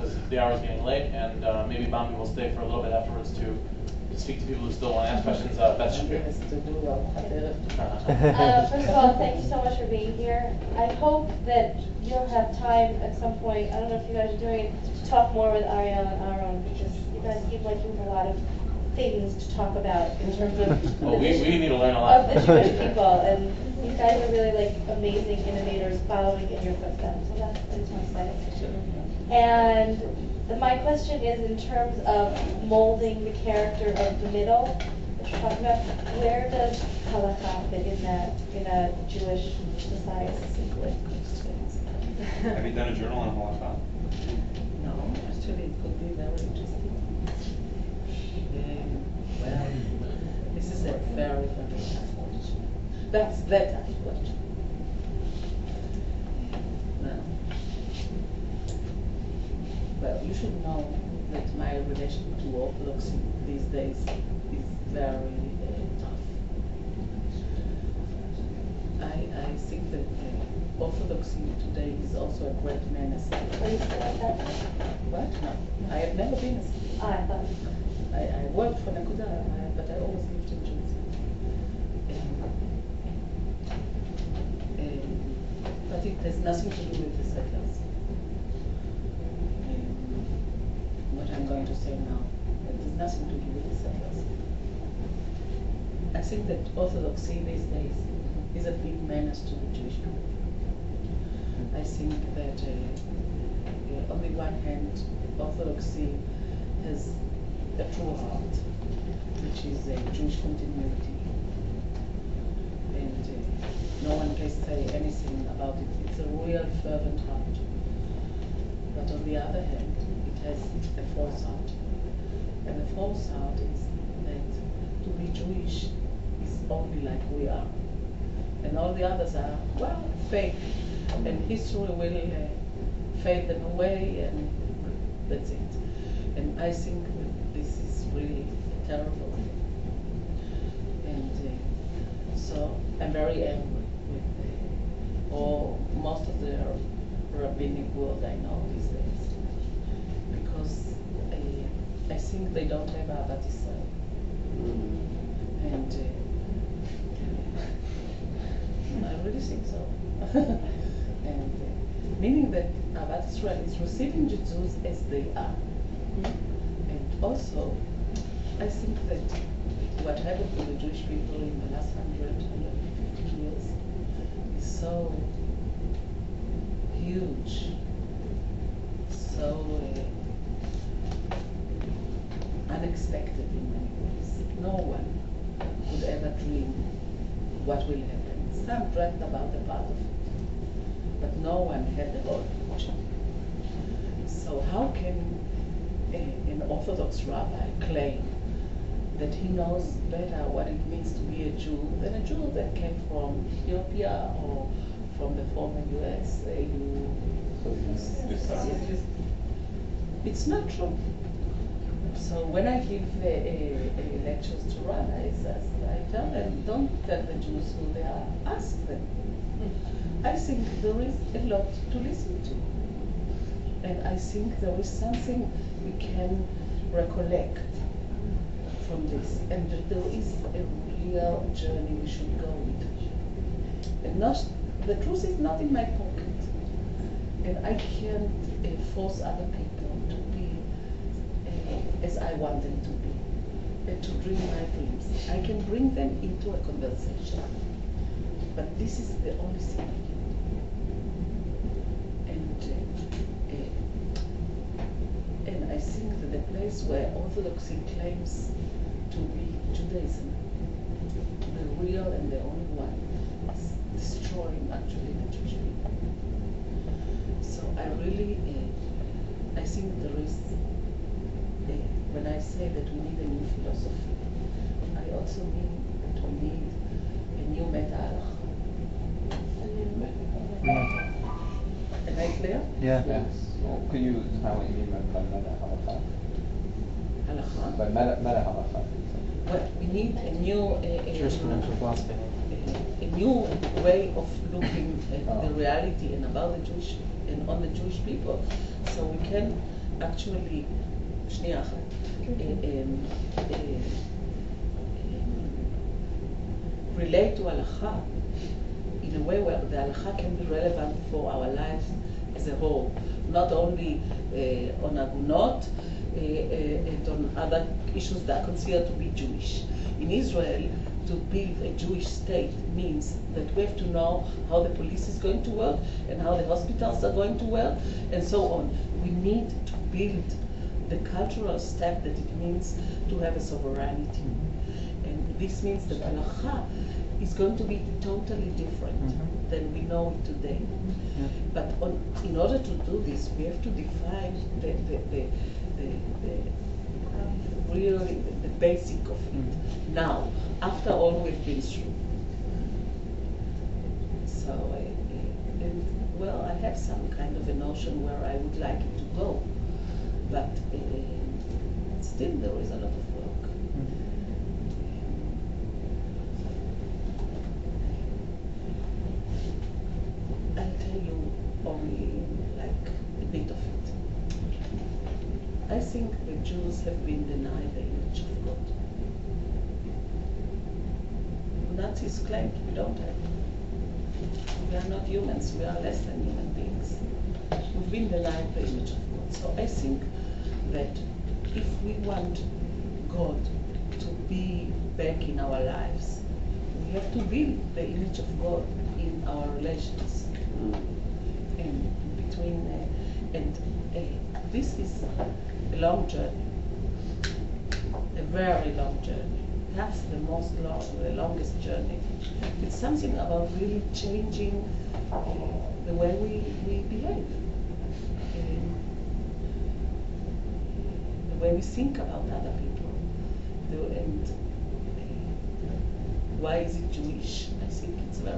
because the hour is getting late, and maybe Bambi will stay for a little bit afterwards to speak to people who still want to ask questions. Beth should First of all, thank you so much for being here. I hope that you'll have time at some point, I don't know if you guys are doing it, to talk more with Ariel and Aaron, because you guys seem like you have a lot of things to talk about in terms of well, we need to learn a lot of the Jewish people, and you guys are really like amazing innovators following in your footsteps. So that's what I just want to say. And my question is, in terms of molding the character of the middle, which we're talking about, where does halakha fit in that in a Jewish society? Have you done a journal on halakha? No, actually it could be very interesting. Well, this is a very, very tough question. That's the tough question. Well, you should know that my relation to Orthodoxy these days is very tough. I think that Orthodoxy today is also a great menace. Are you still like that? What? No, I have never been a student. I thought. I worked for Nakuda, but I always lived in Jerusalem. But it has nothing to do with the settlers. What I'm going to say now, it has nothing to do with the settlers. I think that Orthodoxy these days is a big menace to the Jewish people. I think that on the one hand, Orthodoxy has a true heart, which is a Jewish continuity, and no one can say anything about it. It's a real fervent heart. But on the other hand, it has a false heart, and the false heart is that to be Jewish is only like we are, and all the others are, well, fake, and history will fade them away, and that's it. And I think that this is really terrible thing. And so I'm very angry with most of the rabbinic world I know these days, because I think they don't have Ahavat Israel. And I really think so. And meaning that Ahavat Israel is receiving the Jews as they are. And also, I think that what happened to the Jewish people in the last 150 years is so huge, so unexpected in many ways. No one could ever dream what will happen. Some dreamt about a part of it, but no one had the whole picture. So how can an Orthodox rabbi claim that he knows better what it means to be a Jew than a Jew that came from Ethiopia or from the former US? It's not true. So when I give lectures to rabbis, I tell them, don't tell the Jews who they are, ask them. I think there is a lot to listen to. And I think there is something we can recollect from this, and that there is a real journey we should go with. And the truth is not in my pocket, and I can't force other people to be as I want them to be, and to dream my dreams. I can bring them into a conversation, but this is the only thing I can do. And I think that the place where Orthodoxy claims to be Judaism, the real and the only one, is destroying actually the Jewish people. So I really, I think there is, when I say that we need a new philosophy, I also mean that we need a new meta-halakha. Am I clear? Yeah. Yes. Well, could you explain what you mean by meta-halakha? Halakha? By meta-halakha. Well, we need a new Jurisprudential philosophy. a new way of looking at the reality and about the Jewish and on the Jewish people, so we can actually, שנייה אחת, relate to halacha in a way where the halacha can be relevant for our lives as a whole, not only on agunot and on other issues that are considered to be Jewish. In Israel, to build a Jewish state means that we have to know how the police is going to work and how the hospitals are going to work and so on. We need to build the cultural step that it means to have a sovereignty. And this means that halacha is going to be totally different than we know it today. But in order to do this, we have to define really the basic of it. Now, after all we've been through. So, well, I have some kind of a notion where I would like it to go, but still there is a lot of work. I'll tell you only like a bit of it. I think the Jews have been denied the image of God. Nazis claimed we don't have it. We are not humans, we are less than human beings. We've been denied the image of God. So I think that if we want God to be back in our lives, we have to build the image of God in our relations and between this is a long journey, a very long journey. That's the longest journey. It's something about really changing the way we behave, the way we think about other people, and why is it Jewish? I think it's very